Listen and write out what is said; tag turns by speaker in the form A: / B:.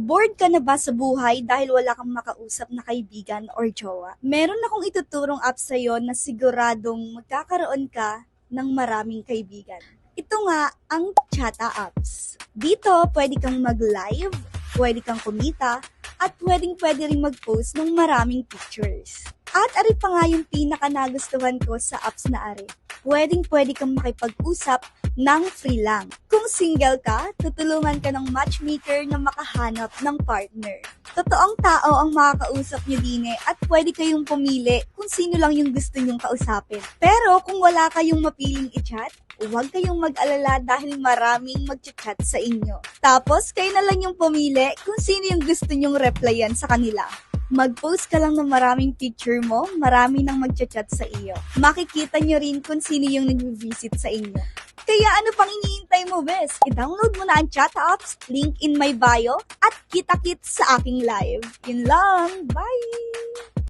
A: Bored ka na ba sa buhay dahil wala kang makausap na kaibigan or jowa? Meron akong ituturong app sa'yo na siguradong magkakaroon ka ng maraming kaibigan. Ito nga ang Chata apps. Dito, pwede kang mag-live, pwede kang kumita, at pwede ring mag-post ng maraming pictures. At ari pa nga yung pinaka nagustuhan ko sa apps na ari. Pwede kang makipag-usap ng free lang. Kung single ka, tutulungan ka ng matchmaker na makahanap ng partner. Totoong tao ang makakausap nyo din at pwede kayong pumili kung sino lang yung gusto nyong kausapin. Pero kung wala kayong mapiling i-chat, huwag kayong mag-alala dahil maraming mag-chat sa inyo. Tapos, kayo na lang yung pumili kung sino yung gusto nyong replyan sa kanila. Mag-post ka lang ng maraming picture mo, marami nang mag-chat sa iyo. Makikita nyo rin kung sino yung nag-visit sa inyo. Kaya ano pang iniintay mo, bes? I-download mo na ang chat apps, link in my bio, at kita-kits sa aking live. Yun lang, bye!